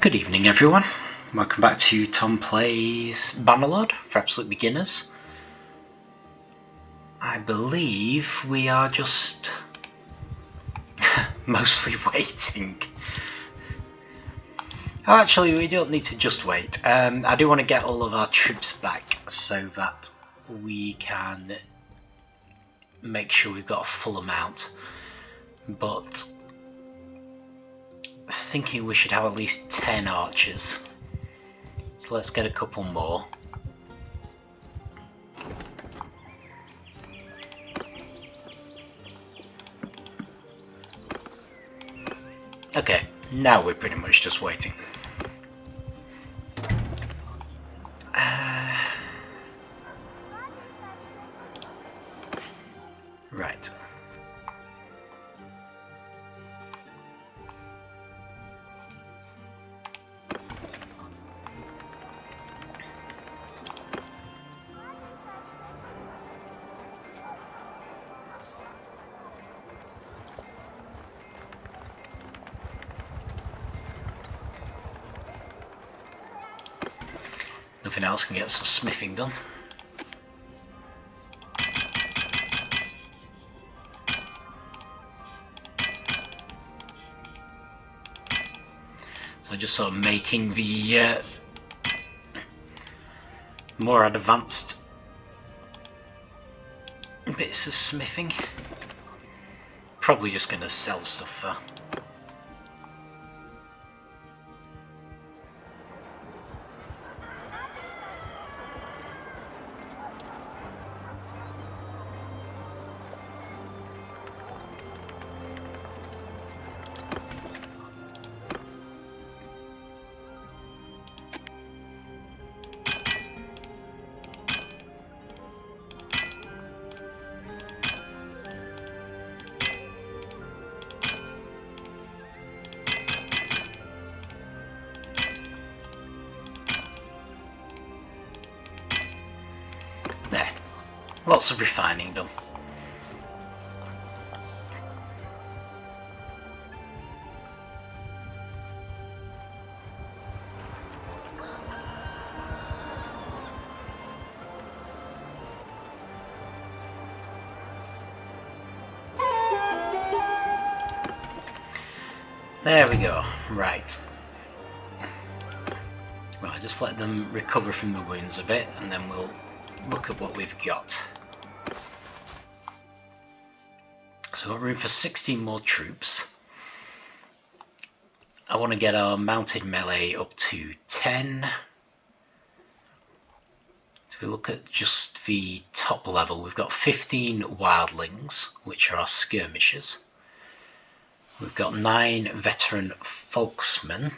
Good evening everyone, welcome back to Tom Plays Bannerlord for absolute beginners. I believe we are just mostly waiting. Oh, actually we don't need to just wait. I do want to get all of our troops back so that we can make sure we've got a full amount, but thinking we should have at least 10 archers, so let's get a couple more. Okay, now we're pretty much just waiting. Right. Nothing else can get some smithing done. So just sort of making the more advanced bits of smithing. Probably just going to sell stuff though. There, lots of refining done. There we go, right. Right, just let them recover from the wounds a bit and then we'll look at what we've got. So we've got room for 16 more troops. I want to get our mounted melee up to 10. So we look at just the top level, we've got 15 wildlings, which are our skirmishers. We've got 9 veteran folksmen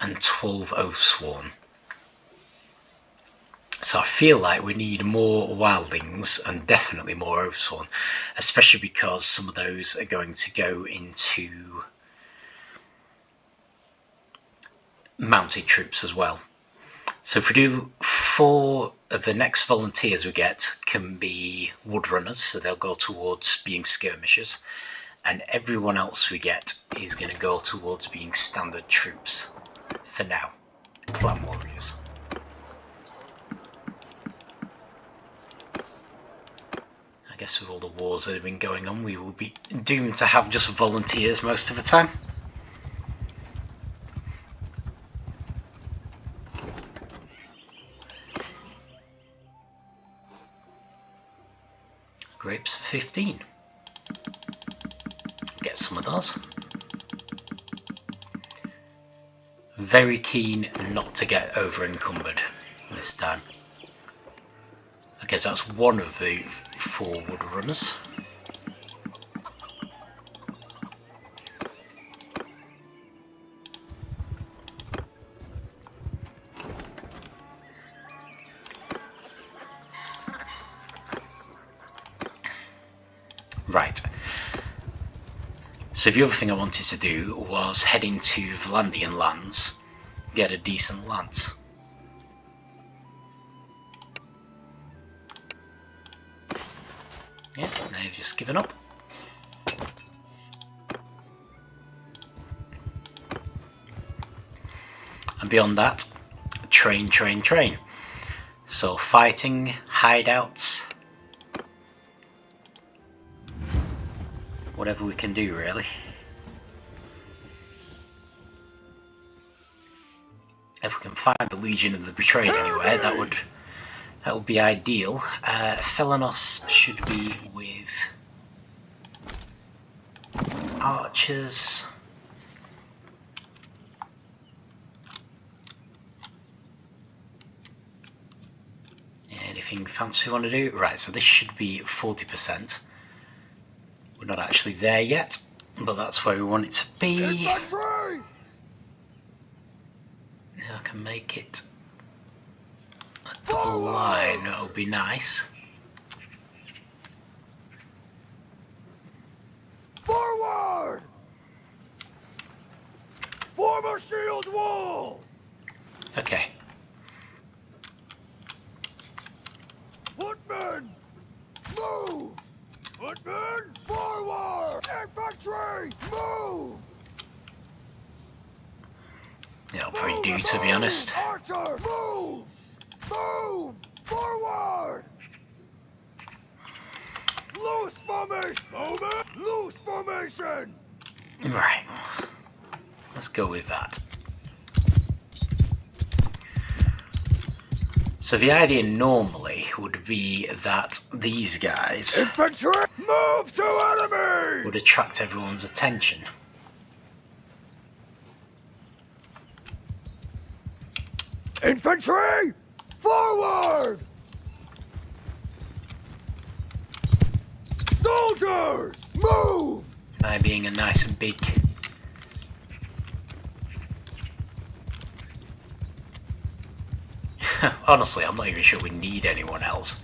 and 12 oathsworn. So I feel like we need more wildlings and definitely more oathsworn, especially because some of those are going to go into mounted troops as well. So if we do 4 of the next volunteers we get can be woodrunners, so they'll go towards being skirmishers, and everyone else we get is going to go towards being standard troops for now, clan warriors. I guess with all the wars that have been going on, we will be doomed to have just volunteers most of the time. Grapes for 15. Get some of those. Very keen not to get over encumbered this time. I guess that's one of the 4 woodrunners. Right. So the other thing I wanted to do was head into Vlandian lands, get a decent lance. Yeah, they've just given up. beyond that, train, train, train. So fighting, hideouts, whatever we can do really. If we can find the Legion of the Betrayed anywhere, that would be ideal. Felanos should be with archers. Anything fancy we want to do? Right, so this should be 40%. We're not actually there yet, but that's where we want it to be. If I can make it a double line, that would be nice. Forward! Form a shield wall! Okay. Footmen! Move! Footmen! Forward! Infantry! Move! It'll probably do, to be honest. Archer! Move! Move! Forward! Loose formation! Moment! Loose formation! Right. Let's go with that. So the idea normally would be that these guys Infantry! Move to enemy! would attract everyone's attention. Infantry! Forward! Soldiers! Move! By being a nice and big. Honestly, I'm not even sure we need anyone else.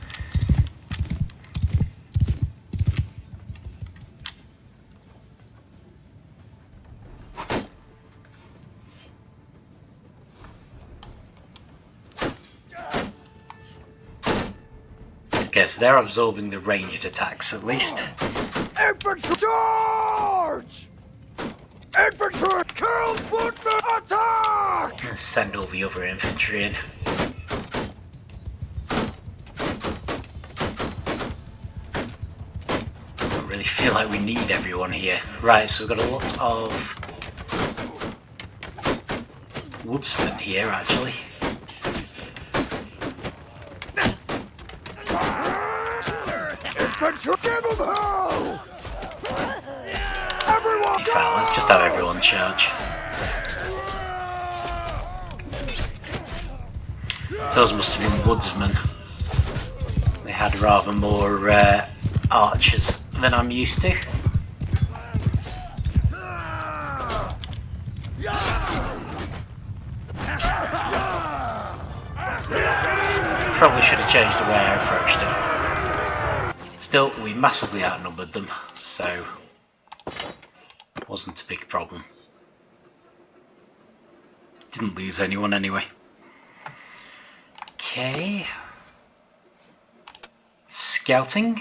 Okay, so they're absorbing the ranged attacks at least. Infantry charge! Infantry! Kill footmen! Attack! Let's send all the other infantry in. Don't really feel like we need everyone here. Right, so we've got a lot of woodsmen here actually. Infantry! Give them hell! Everyone! In fact, let's just have everyone charge. Those must have been woodsmen. They had rather more archers than I'm used to. Probably should have changed the way I approached it. Still, we massively outnumbered them, so wasn't a big problem. Didn't lose anyone anyway. Okay. Scouting.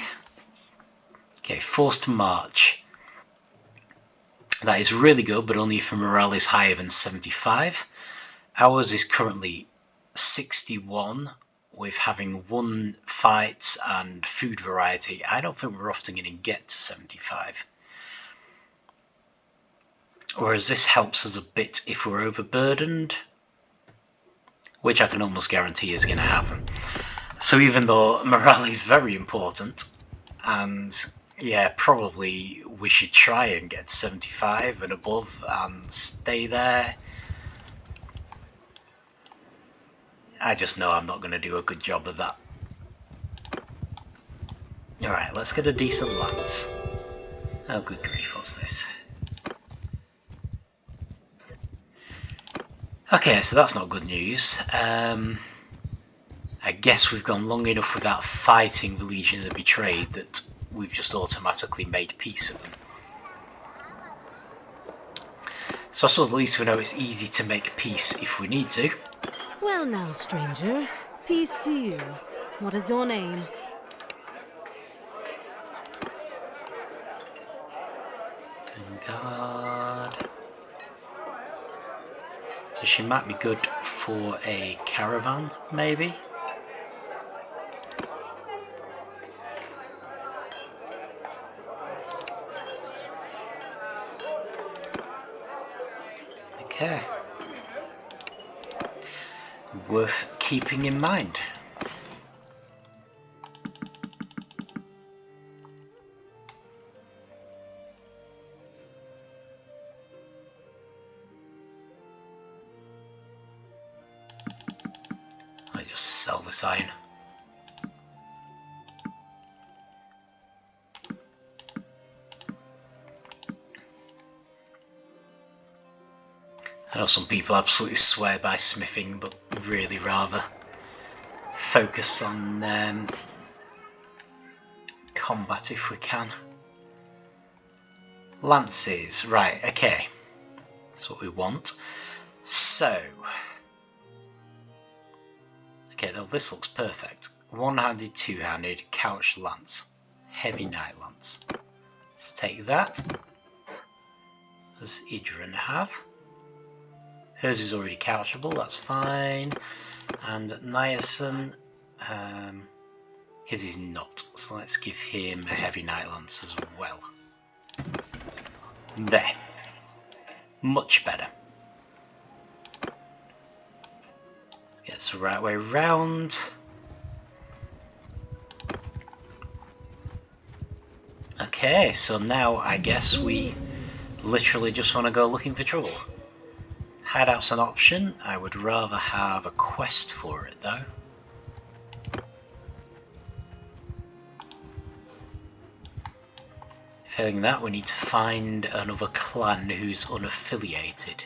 Okay, forced march. That is really good, but only if morale is higher than 75. Ours is currently 61, with having 1 fight and food variety. I don't think we're often going to get to 75. Whereas this helps us a bit if we're overburdened, which I can almost guarantee is going to happen. So even though morale is very important, and yeah, probably we should try and get 75 and above and stay there, I just know I'm not going to do a good job of that. Alright, let's get a decent lance. Oh good grief, what's this? Okay, so that's not good news. I guess we've gone long enough without fighting the Legion of the Betrayed that we've just automatically made peace with them. So I suppose at least we know it's easy to make peace if we need to. Well now, stranger. Peace to you. What is your name? Thank God. So she might be good for a caravan, maybe? Okay. Worth keeping in mind. I just sell this iron. I know some people absolutely swear by smithing, but really rather focus on combat if we can. Lances, right, okay. That's what we want. So, okay, though this looks perfect. One-handed, two-handed, couch lance. Heavy knight lance. Let's take that. Does Idrin have? Hers is already couchable, that's fine. And Niacin, his is not. So let's give him a heavy knight lance as well. There. Much better. Let's get this the right way round. Okay, so now I guess we literally just want to go looking for trouble. Hideout's an option. I would rather have a quest for it though. Failing that, we need to find another clan who's unaffiliated.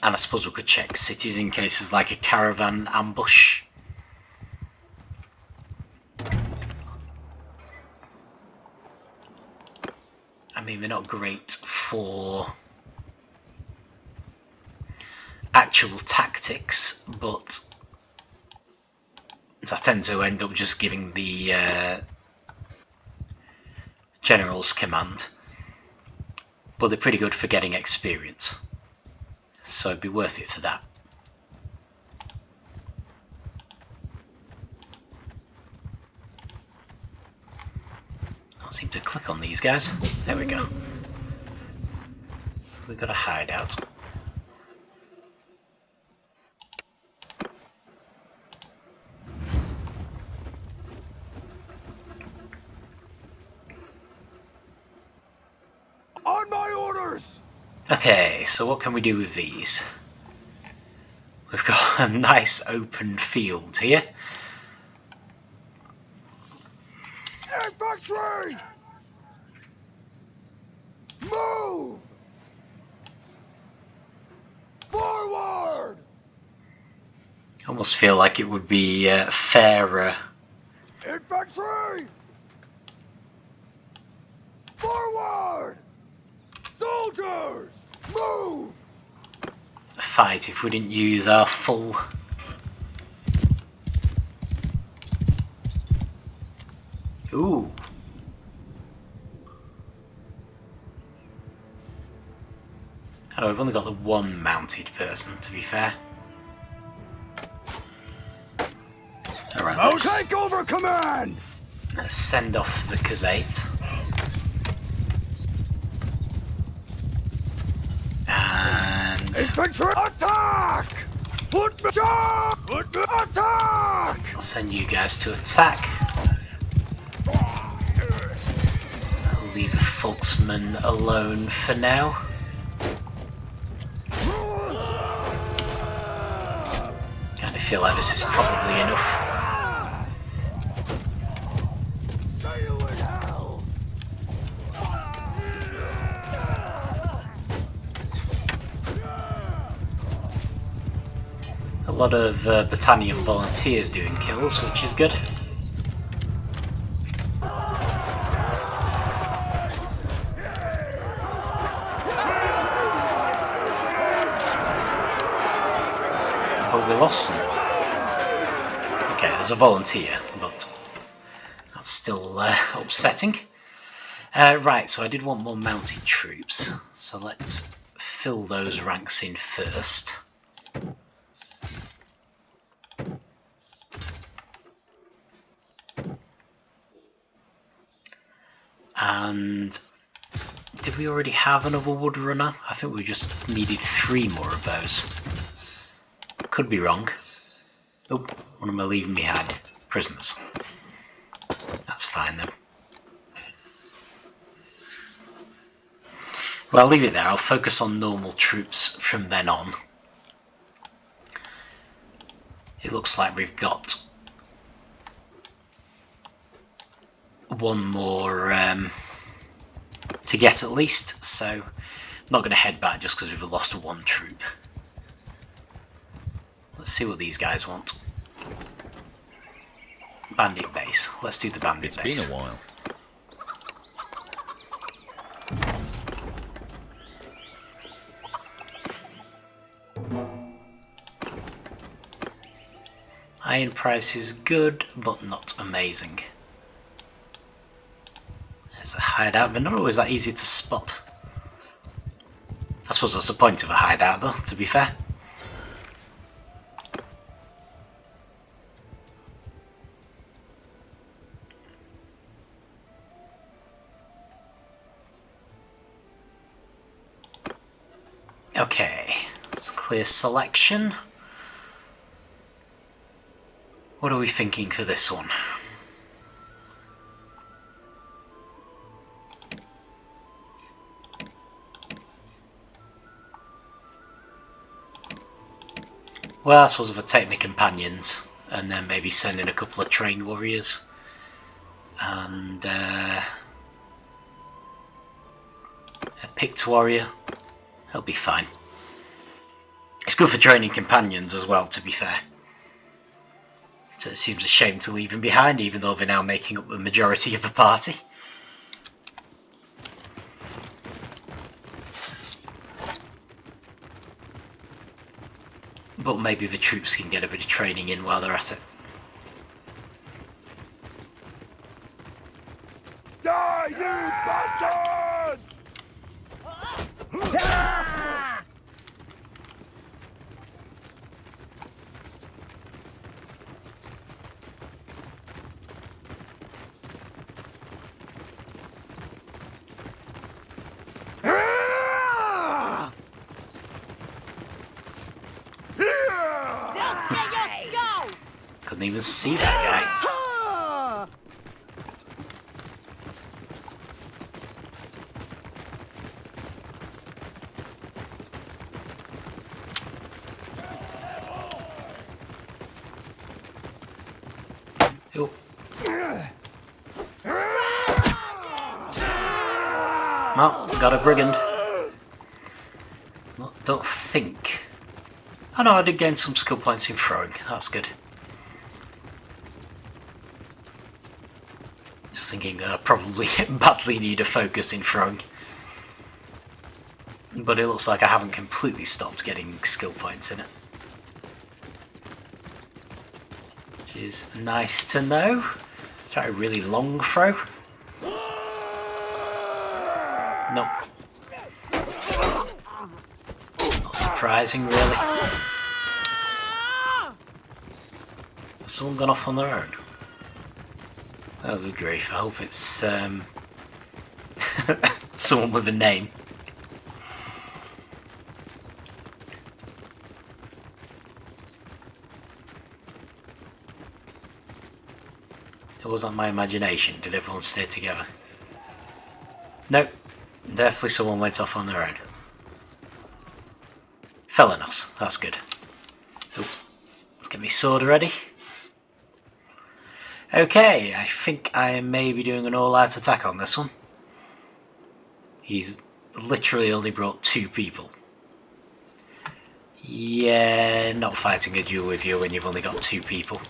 And I suppose we could check cities in case there's like a caravan ambush. I mean, they're not great for actual tactics, but I tend to end up just giving the general's command. But they're pretty good for getting experience, so it'd be worth it for that. Can't seem to click on these guys. There we go. We've got a hideout. On my orders! Okay, so what can we do with these? We've got a nice open field here. Infantry! Move! Forward! I almost feel like it would be fairer. Infantry! Forward! Soldiers! Move! Fight if we didn't use our full. Ooh. I know we've only got the one mounted person, to be fair. Alright, I'll take over command! let's send off the Khazate. And Infantry attack! Put me down! Put me attack! I'll send you guys to attack. I'll leave the Folksman alone for now. Kind of feel like this is probably enough. Sail in hell! A lot of battalion volunteers doing kills, which is good. But we lost some. Okay, there's a volunteer, but that's still upsetting. Right, so I did want more mounted troops, so let's fill those ranks in first. And did we already have another wood runner? I think we just needed 3 more of those. Could be wrong. Oh, what am I leaving behind? Prisoners. That's fine then. Well, I'll leave it there. I'll focus on normal troops from then on. It looks like we've got one more to get at least, so I'm not going to head back just because we've lost 1 troop. Let's see what these guys want. Bandit base. Let's do the bandit base. It's been a while. Iron price is good, but not amazing. There's a hideout, but not always that easy to spot. I suppose that's the point of a hideout though, to be fair. Okay, let's clear selection. What are we thinking for this one? Well, I suppose if I take my companions and then maybe send in a couple of trained warriors and a picked warrior, that'll be fine. It's good for training companions as well, to be fair. So it seems a shame to leave them behind, even though they're now making up the majority of the party. But maybe the troops can get a bit of training in while they're at it. Die, you bastards! Couldn't even see that guy. Oh. Oh, got a brigand. Don't think. Oh no, I did gain some skill points in throwing. That's good. Just thinking I probably badly need a focus in throwing. But it looks like I haven't completely stopped getting skill points in it. Which is nice to know. Let's try a really long throw. Nope. Not surprising, really. Has someone gone off on their own? Oh, good grief. I hope it's someone with a name. It wasn't my imagination. Did everyone stay together? Nope. Definitely someone went off on their own. Felenos. That's good. Oh, let's get my sword ready. Okay, I think I may be doing an all-out attack on this one. He's literally only brought 2 people. Yeah, not fighting a duel with you when you've only got 2 people.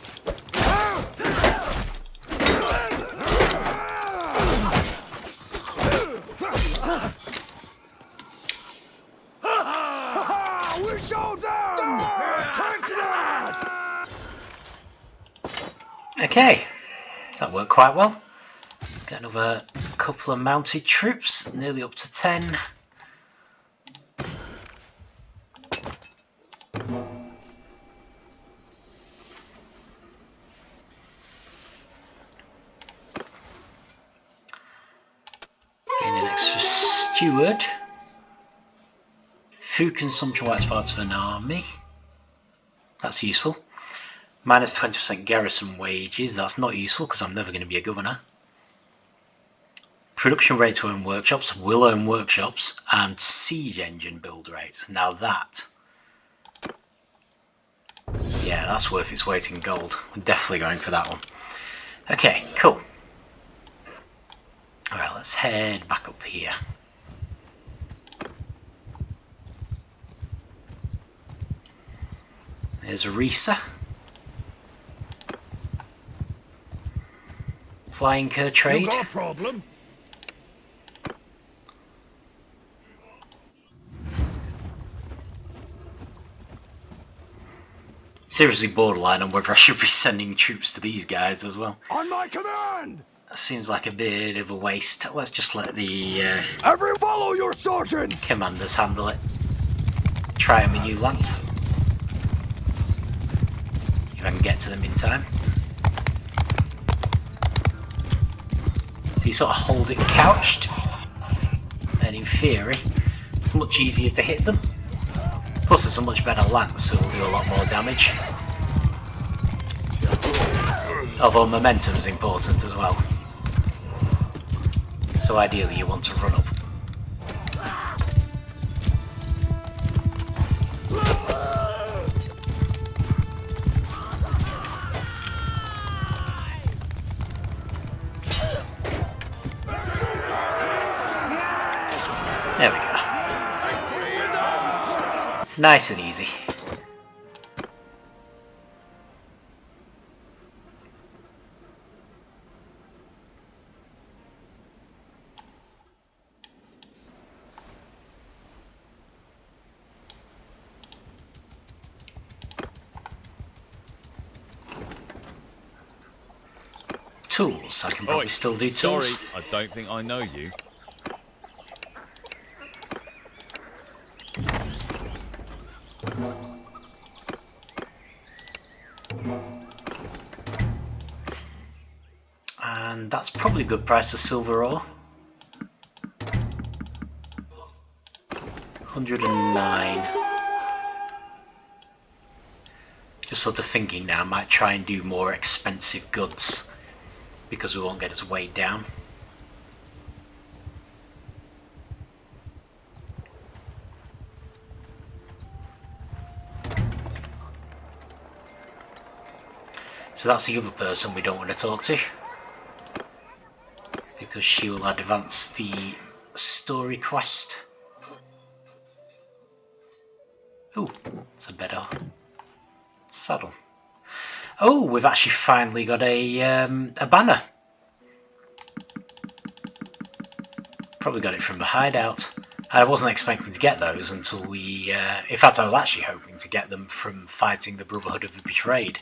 We showed them! Take that! Okay, that worked quite well. Let's get another couple of mounted troops, nearly up to 10. Steward. Food consumption while it's part of an army. That's useful. Minus 20% garrison wages. That's not useful because I'm never going to be a governor. Production rate to own workshops. Will own workshops. And siege engine build rates. Now that. Yeah, that's worth its weight in gold. We're definitely going for that one. Okay, cool. Alright, let's head back up here. There's Risa. Flying cur trade. You got a problem? Seriously borderline on whether I should be sending troops to these guys as well. On my command! That seems like a bit of a waste. Let's just let the Everyone follow your sergeants! commanders handle it. Try them in new lands. If I can get to them in time. So you sort of hold it couched, and in theory, it's much easier to hit them. Plus it's a much better lance, so it'll do a lot more damage. Although momentum is important as well. So ideally you want to run up. There we go. Nice and easy. Tools. I can probably still do tools. Sorry, I don't think I know you. And that's probably a good price of silver ore. 109. Just sort of thinking now, I might try and do more expensive goods because we won't get us weighed down. So that's the other person we don't want to talk to, because she will advance the story quest. Ooh, it's a better saddle. Oh, we've actually finally got a banner. Probably got it from the hideout. I wasn't expecting to get those until we... in fact, I was actually hoping to get them from fighting the Brotherhood of the Betrayed.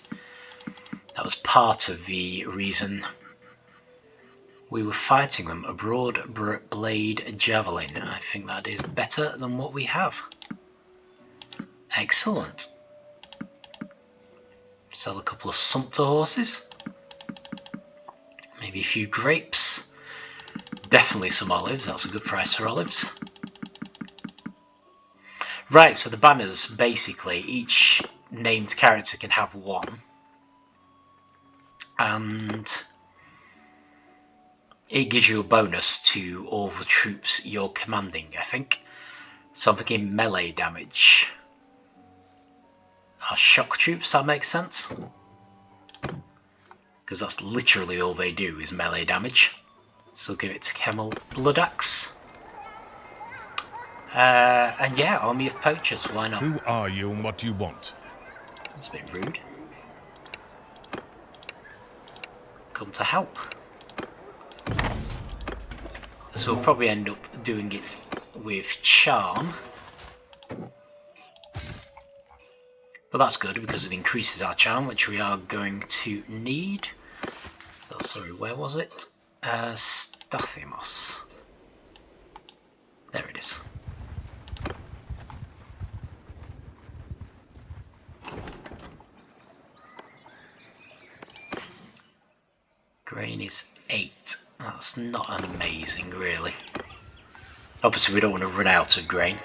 That was part of the reason we were fighting them. A broad blade javelin. I think that is better than what we have. Excellent. Sell a couple of sumpter horses. Maybe a few grapes. Definitely some olives. That's a good price for olives. Right, so the banners, basically, each named character can have one. And it gives you a bonus to all the troops you're commanding, I think. So I'm thinking melee damage. Our shock troops, that makes sense. Because that's literally all they do is melee damage. So give it to Camel Bloodaxe. And yeah, Army of Poachers, why not? Who are you and what do you want? That's a bit rude. Come to help. So we'll probably end up doing it with Charm. But that's good because it increases our charm, which we are going to need. So sorry, where was it? Stathimos. There it is. Grain is 8. That's not amazing, really. Obviously we don't want to run out of grain.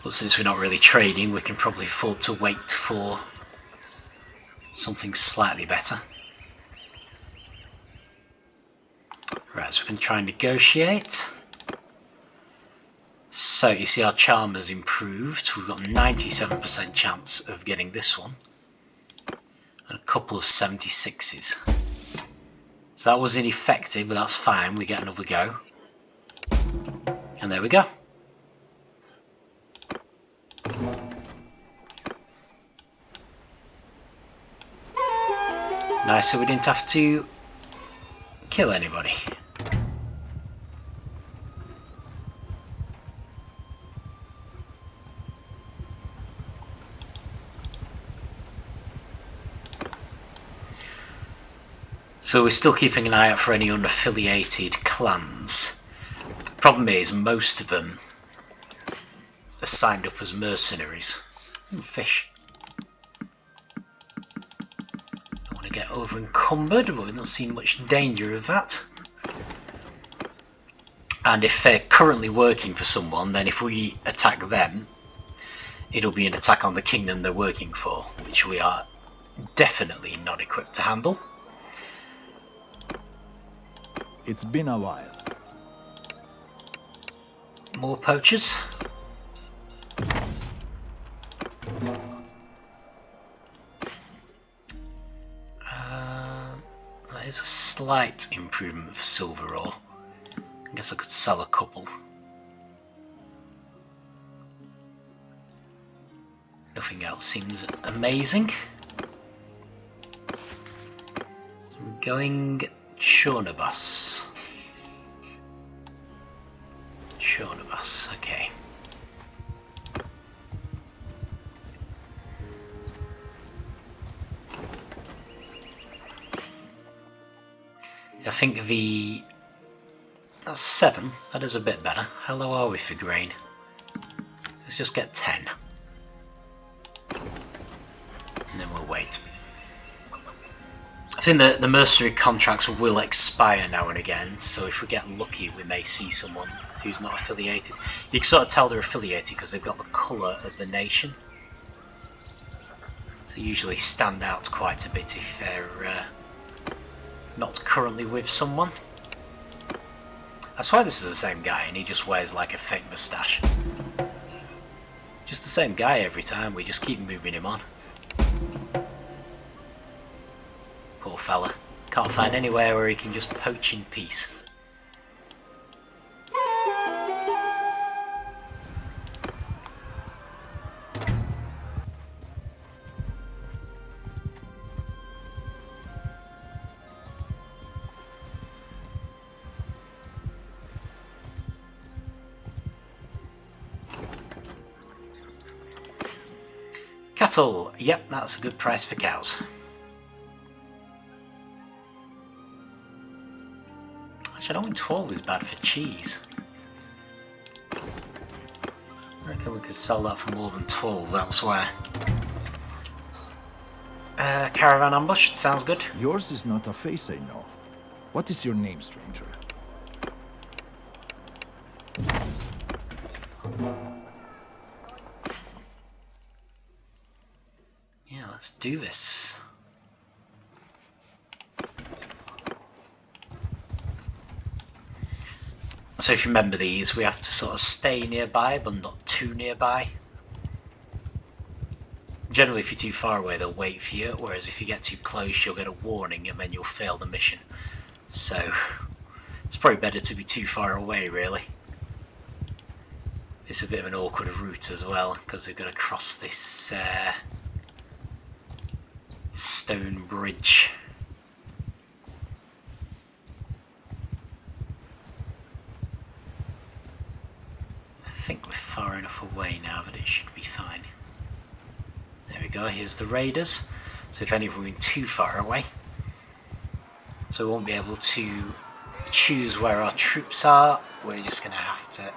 But since we're not really trading, we can probably afford to wait for something slightly better. Right, so we can try and negotiate. So you see our charm has improved. We've got 97% chance of getting this one. And a couple of 76s. So that was ineffective, but that's fine. We get another go. And there we go. Nice, so we didn't have to kill anybody. So we're still keeping an eye out for any unaffiliated clans. The problem is most of them are signed up as mercenaries. Fish. I want to get over encumbered, but we don't see much danger of that. And if they're currently working for someone, then if we attack them, it'll be an attack on the kingdom they're working for, which we are definitely not equipped to handle. It's been a while. More poachers. That is a slight improvement for silver ore. I guess I could sell a couple. Nothing else seems amazing. So we're going Shornabus. Shornabus, okay. I think that's 7. That is a bit better. How low are we for grain? Let's just get 10. And then we'll wait. I think that the mercenary contracts will expire now and again, so if we get lucky we may see someone who's not affiliated. You can sort of tell they're affiliated because they've got the colour of the nation. So usually stand out quite a bit if they're not currently with someone. I swear this is the same guy and he just wears like a fake moustache. It's just the same guy every time, we just keep moving him on. Poor fella. Can't find anywhere where he can just poach in peace. Cattle, yep, that's a good price for cows. Actually, I don't think 12 is bad for cheese. I reckon we could sell that for more than 12 elsewhere. Caravan ambush, sounds good. Yours is not a face I know. What is your name, stranger? Yeah, let's do this. So if you remember these, we have to sort of stay nearby, but not too nearby. Generally, if you're too far away, they'll wait for you, whereas if you get too close, you'll get a warning and then you'll fail the mission. So, it's probably better to be too far away, really. It's a bit of an awkward route as well, because they've got to cross this stone bridge. I think we're far enough away now that it should be fine. There we go, here's the raiders. So if any of them are too far away, so we won't be able to choose where our troops are, we're just going to have to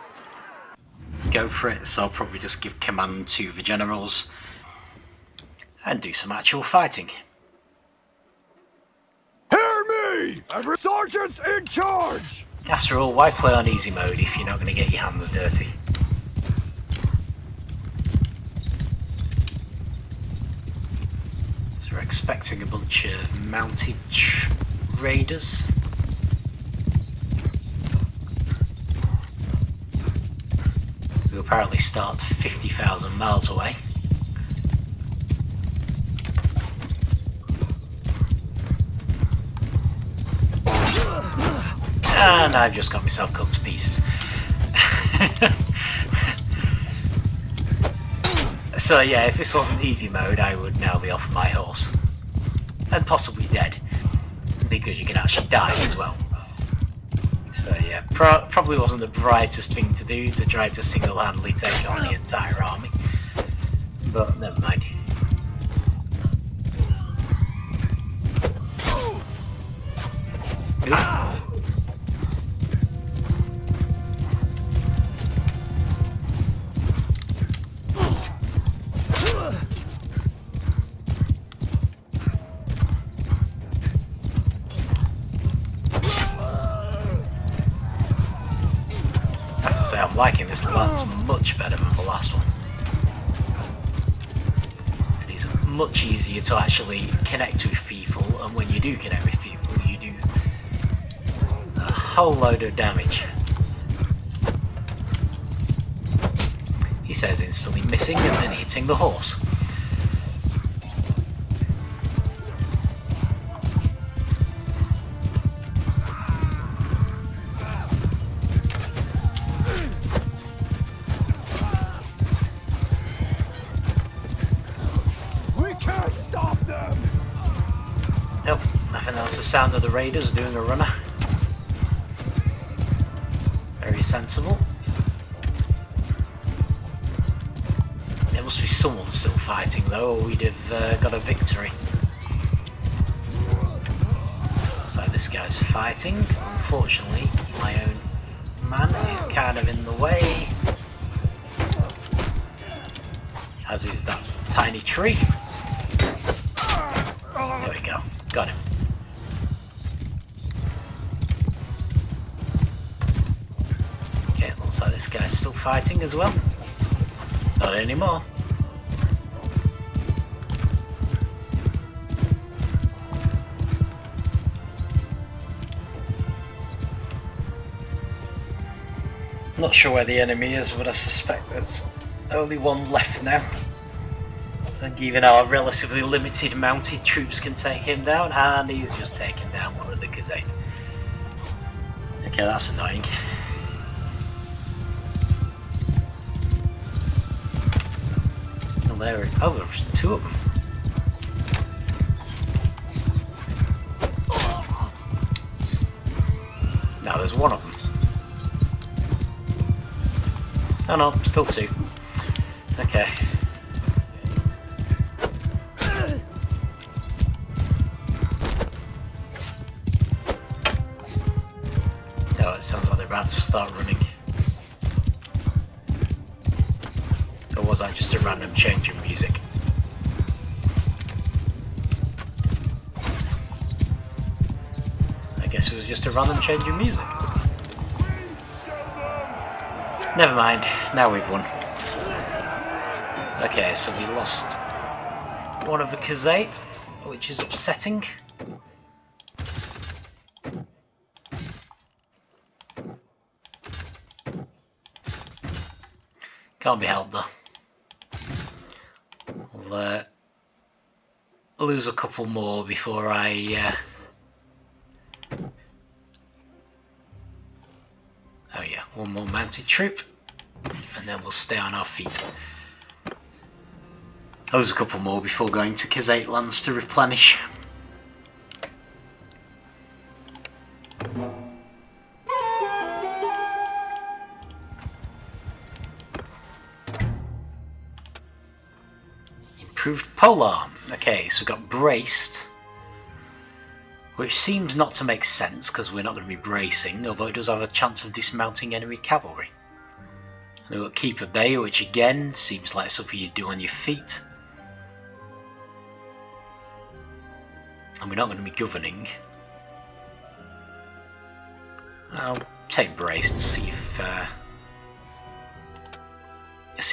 go for it. So I'll probably just give command to the generals and do some actual fighting. Hear me! Every sergeant's in charge! After all, why play on easy mode if you're not going to get your hands dirty? So we're expecting a bunch of mounted raiders. Who apparently start 50,000 miles away. And I've just got myself cut to pieces. So yeah, if this wasn't easy mode, I would now be off my horse. And possibly dead. Because you can actually die as well. So yeah, probably wasn't the brightest thing to do to try to single-handedly take on the entire army. But never mind. Oop. I'm liking this lance much better than the last one. It is much easier to actually connect with people, and when you do connect with people, you do a whole load of damage. He says instantly missing and then hitting the horse. Nope, I think that's the sound of the raiders doing a runner. Very sensible. There must be someone still fighting though, or we'd have got a victory. Looks like this guy's fighting. Unfortunately, my own man is kind of in the way. As is that tiny tree. There we go. Got him. Okay, looks like this guy's still fighting as well. Not anymore. Not sure where the enemy is, but I suspect there's only one left now. And even our relatively limited mounted troops can take him down, and he's just taken down one of the Gazette. Okay, that's annoying. Oh, there's two of them. No, there's one of them. Oh no, still two. Okay. Oh, it sounds like they're about to start running. Or was that just a random change in music? I guess it was just a random change in music. Never mind, now we've won. Okay, so we lost one of the Gazette, which is upsetting. Can't be helped though. We'll lose a couple more before I oh yeah, one more mounted troop, and then we'll stay on our feet. I'll lose a couple more before going to Gazette lands to replenish. Improved polar. Okay, so we've got braced, which seems not to make sense because we're not going to be bracing, although it does have a chance of dismounting enemy cavalry. And we've got keep at bay, which again seems like something you do on your feet. And we're not going to be governing. I'll take brace to see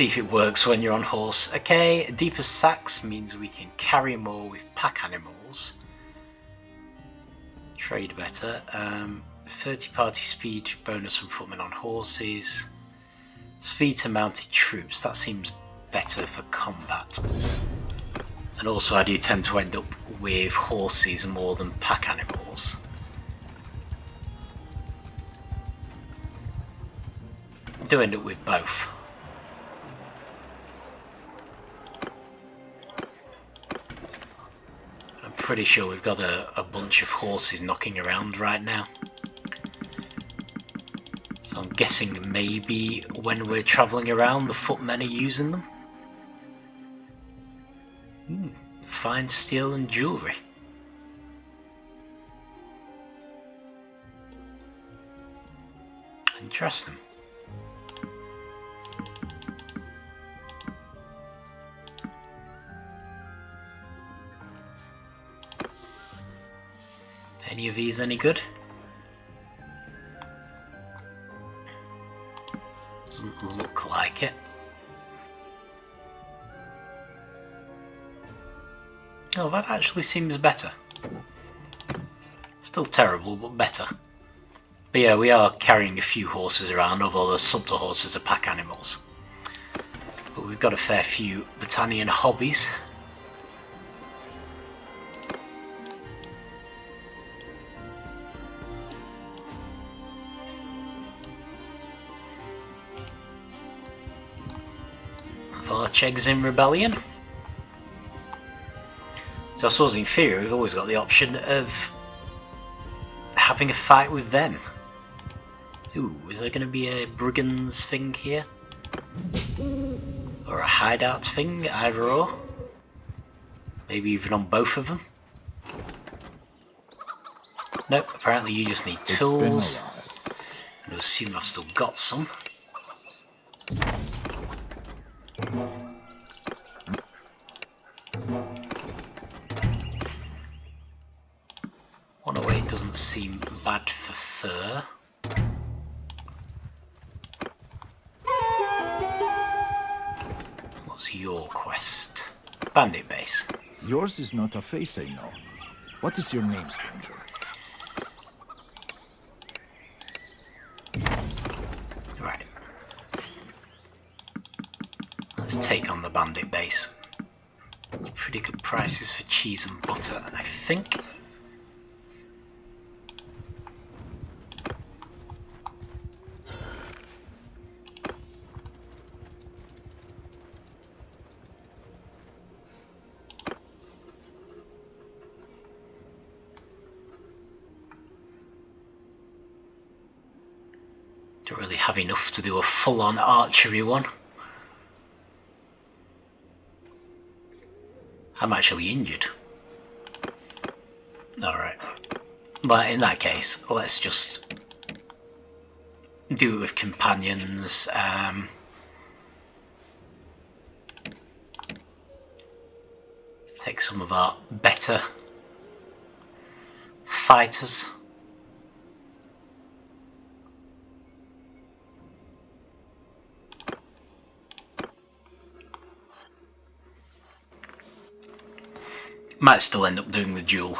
if it works when you're on horse. Okay, deeper sacks means we can carry more with pack animals. Trade better. 30 party speed bonus from footmen on horses. Speed to mounted troops, that seems better for combat. And also I do tend to end up with horses more than pack animals. I do end up with both. I'm pretty sure we've got a bunch of horses knocking around right now. So I'm guessing maybe when we're travelling around the footmen are using them. Fine steel and jewellery. Interesting. Any of these any good? Doesn't look like it. Oh, that actually seems better. Still terrible, but better. But yeah, we are carrying a few horses around, although the subtle horses are pack animals. But we've got a fair few Battanian hobbies. Varcheg's in rebellion. So I suppose in theory we've always got the option of having a fight with them. Ooh, is there going to be a brigands thing here? Or a hideout thing, either or? Maybe even on both of them? Nope, apparently you just need tools. And I assume I've still got some. One away doesn't seem bad for fur. What's your quest? Bandit base. Yours is not a face I know. What is your name, stranger? Right. Let's take on the bandit base. Pretty good prices for cheese and butter, I think. Don't really have enough to do a full-on archery one. I'm actually injured. Alright. But in that case, let's just do it with companions. Take some of our better fighters. Might still end up doing the duel.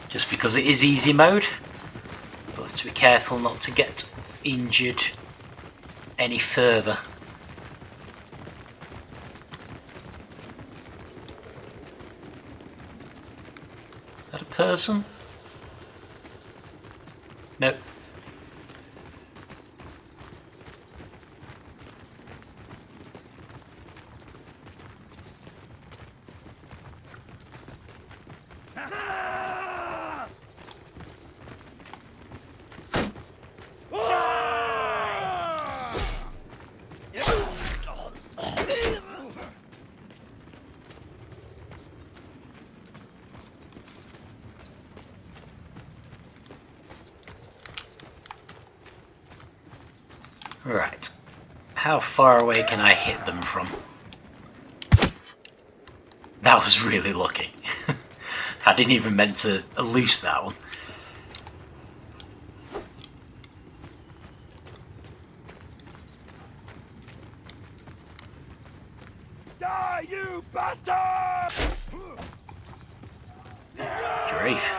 Just because it is easy mode. But have to be careful not to get injured any further. Is that a person? Nope. Right. How far away can I hit them from? That was really lucky. I didn't even meant to loose that one. Die, you bastard! Grief.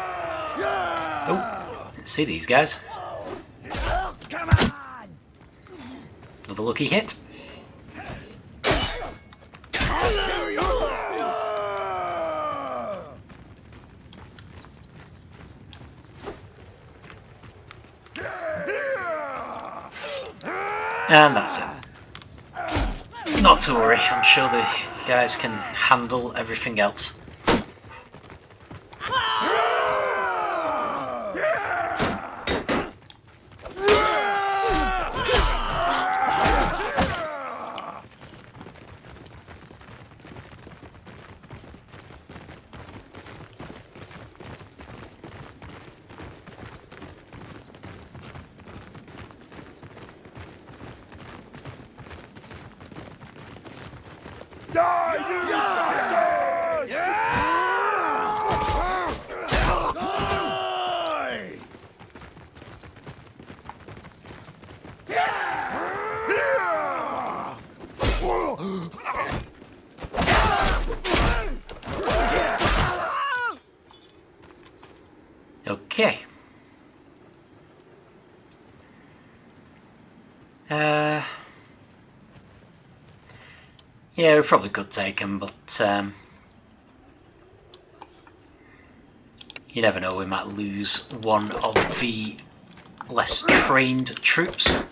Oh, didn't see these guys. Come on! Another lucky hit. And that's it. Not to worry, I'm sure the guys can handle everything else. Die, you bastard! Okay. Yeah, we probably could take them, but you never know, we might lose one of the less trained troops.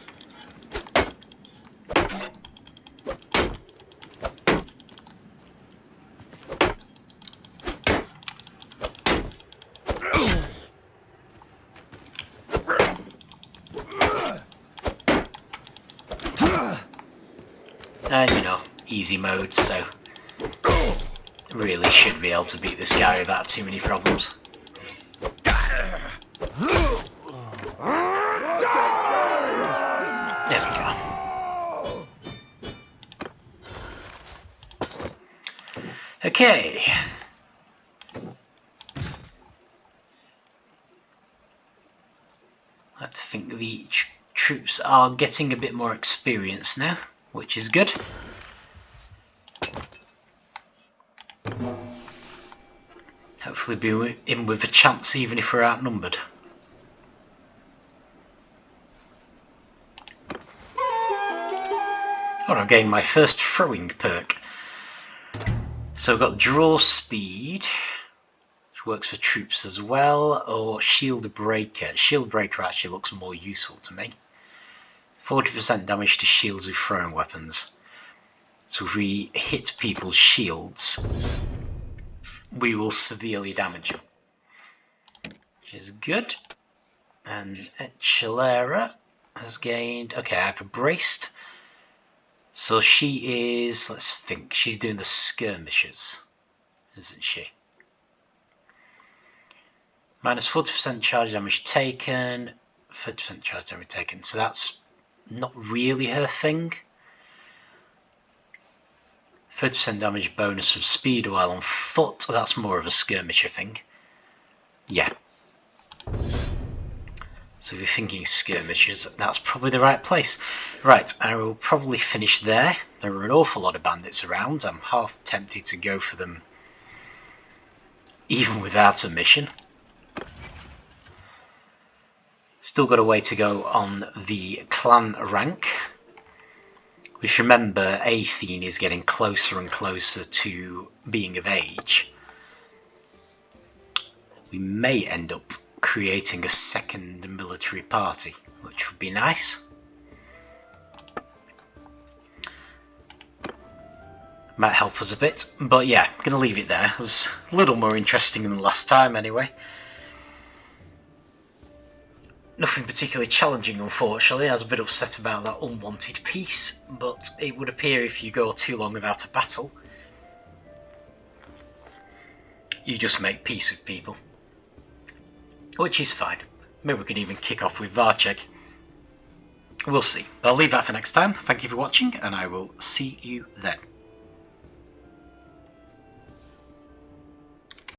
And you know, easy mode, so really should be able to beat this guy without too many problems. There we go. Okay. I think the troops are getting a bit more experience now, which is good. Hopefully be in with a chance even if we're outnumbered. Oh, I've gained my first throwing perk. So I've got draw speed, which works for troops as well, or shield breaker. Shield breaker actually looks more useful to me. 40% damage to shields with throwing weapons. So if we hit people's shields, we will severely damage them, which is good. And Echelera has gained, okay, I have a braced. So she is, let's think, she's doing the skirmishes, isn't she? Minus 40% charge damage taken, 30% charge damage taken, so that's not really her thing. 30% damage bonus from speed while on foot, that's more of a skirmisher thing. Yeah. So if you're thinking skirmishers, that's probably the right place. Right, I will probably finish there. There are an awful lot of bandits around. I'm half tempted to go for them even without a mission. Still got a way to go on the clan rank. Which, remember, Athene is getting closer and closer to being of age. We may end up creating a second military party, which would be nice. Might help us a bit, but yeah, I'm going to leave it there. It was a little more interesting than last time anyway. Nothing particularly challenging, unfortunately. I was a bit upset about that unwanted peace, but it would appear if you go too long without a battle, you just make peace with people. Which is fine. Maybe we can even kick off with Varchek. We'll see. I'll leave that for next time. Thank you for watching, and I will see you then.